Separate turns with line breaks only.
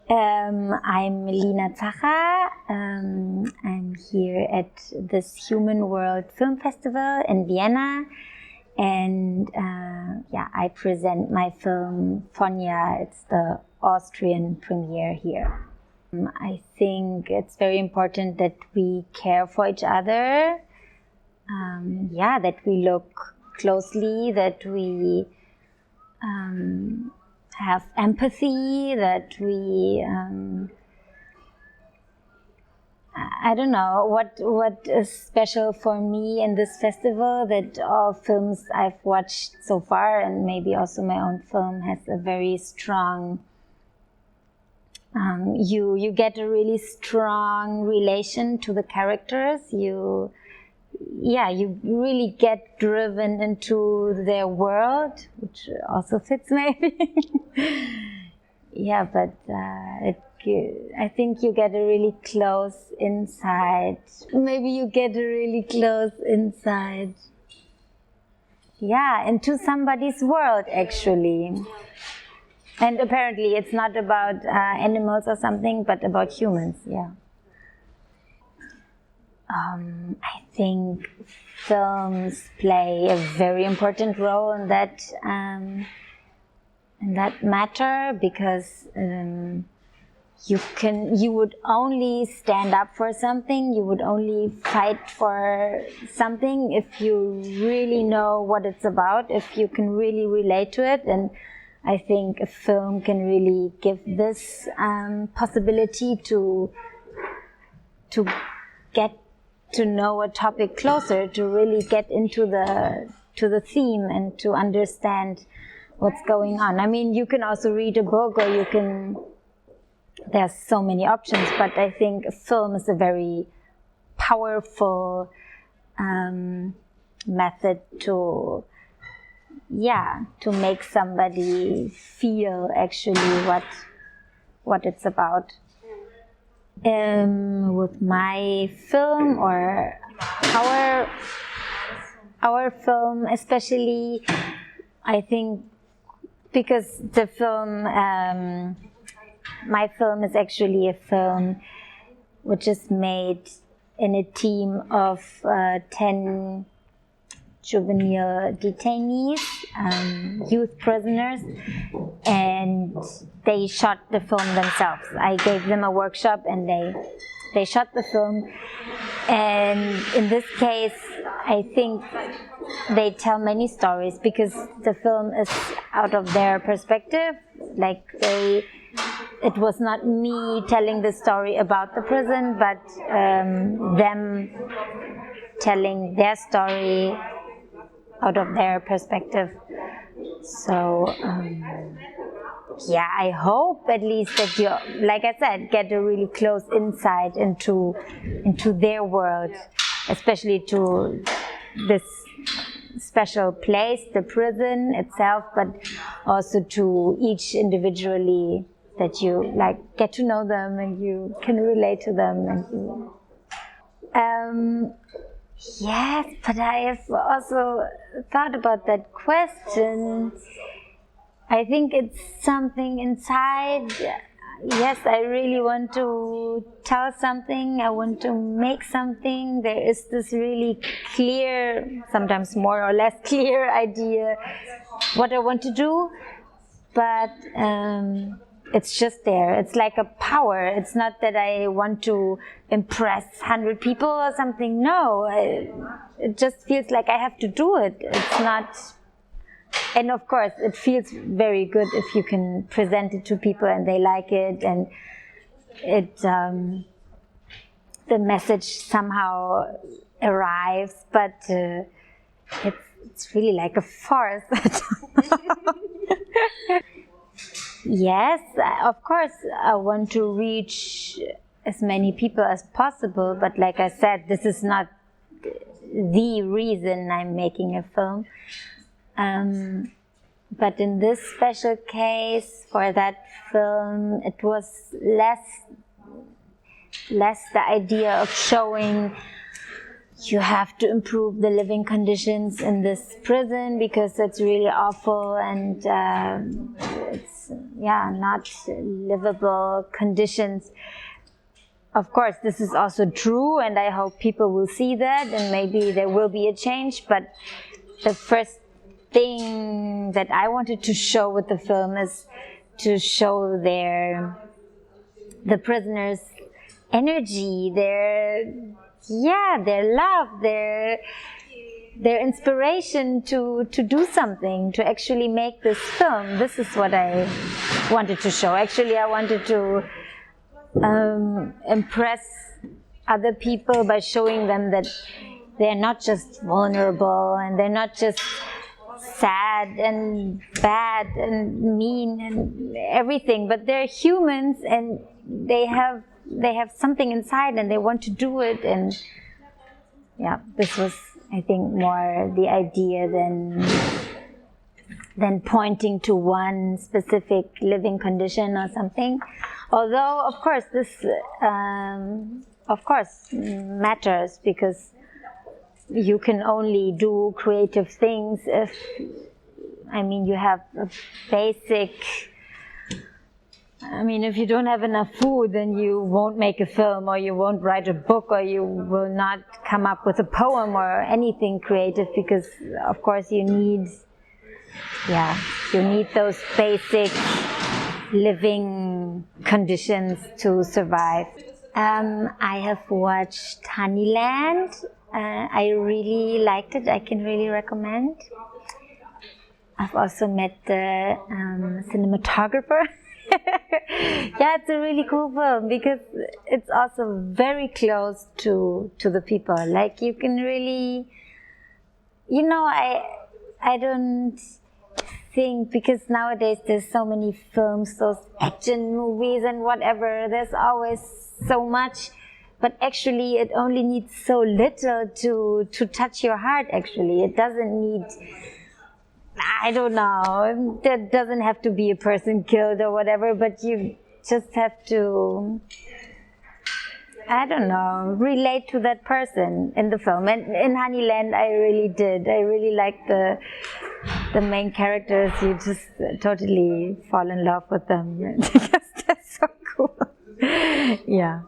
I'm Lina Zacher. I'm here at this Human World Film Festival in Vienna, and I present my film Fonya. It's the Austrian premiere here. I think it's very important that we care for each other. That we look closely, that we have empathy, that we I don't know what is special for me in this festival, that all films I've watched so far, and maybe also my own film, has a very strong you get a really strong relation to the characters. You really get driven into their world, which also fits maybe. I think you get a really close insight. Maybe you get a really close insight. Into somebody's world, actually. And apparently it's not about animals or something, but about humans, I think films play a very important role in that matter, because you would only stand up for something, you would only fight for something if you really know what it's about, if you can really relate to it. And I think a film can really give this possibility to get to know a topic closer, to really get into the theme and to understand what's going on. I mean, you can also read a book, or there's so many options, but I think a film is a very powerful method to make somebody feel actually what it's about. With my film, or our film especially, I think, because the film, my film is actually a film which is made in a team of 10 juvenile detainees, youth prisoners, and they shot the film themselves. I gave them a workshop and they shot the film. And in this case, I think they tell many stories, because the film is out of their perspective. Like, it was not me telling the story about the prison, but them telling their story out of their perspective. So I hope at least that you, like I said, get a really close insight into their world, especially to this special place, the prison itself, but also to each individually, that you get to know them and you can relate to them. And yes, but I have also thought about that question. I think it's something inside. Yes, I really want to tell something. I want to make something. There is this really clear, sometimes more or less clear idea what I want to do, but it's just there. It's like a power. It's not that I want to impress 100 people or something. No, it just feels like I have to do it. It's not. And of course, it feels very good if you can present it to people and they like it, and the message somehow arrives. But it's really like a farce. Yes, of course, I want to reach as many people as possible. But like I said, this is not the reason I'm making a film. But in this special case, for that film, it was less the idea of showing you have to improve the living conditions in this prison, because it's really awful, and it's not livable conditions. Of course, this is also true, and I hope people will see that, and maybe there will be a change. But the first thing that I wanted to show with the film is to show the prisoners' energy, their love, their inspiration to do something, to actually make this film. This is what I wanted to show. Actually, I wanted to impress other people by showing them that they're not just vulnerable, and they're not just sad and bad and mean and everything, but they're humans, and they have something inside, and they want to do it. And this was, I think, more the idea than pointing to one specific living condition or something. Although, of course, this matters, because you can only do creative things if, you have a basic. If you don't have enough food, then you won't make a film, or you won't write a book, or you will not come up with a poem or anything creative, because, of course, you need those basic living conditions to survive. I have watched Honeyland. I really liked it. I can really recommend. I've also met the cinematographer. It's a really cool film, because it's also very close to the people. Like, you can really, I don't think, because nowadays there's so many films, those action movies and whatever, there's always so much, but actually it only needs so little to touch your heart. Actually, it doesn't need, I don't know, there doesn't have to be a person killed or whatever, but you just have to, relate to that person in the film. And in Honeyland, I really did. I really liked the main characters. You just totally fall in love with them. Because they're so cool. Yeah.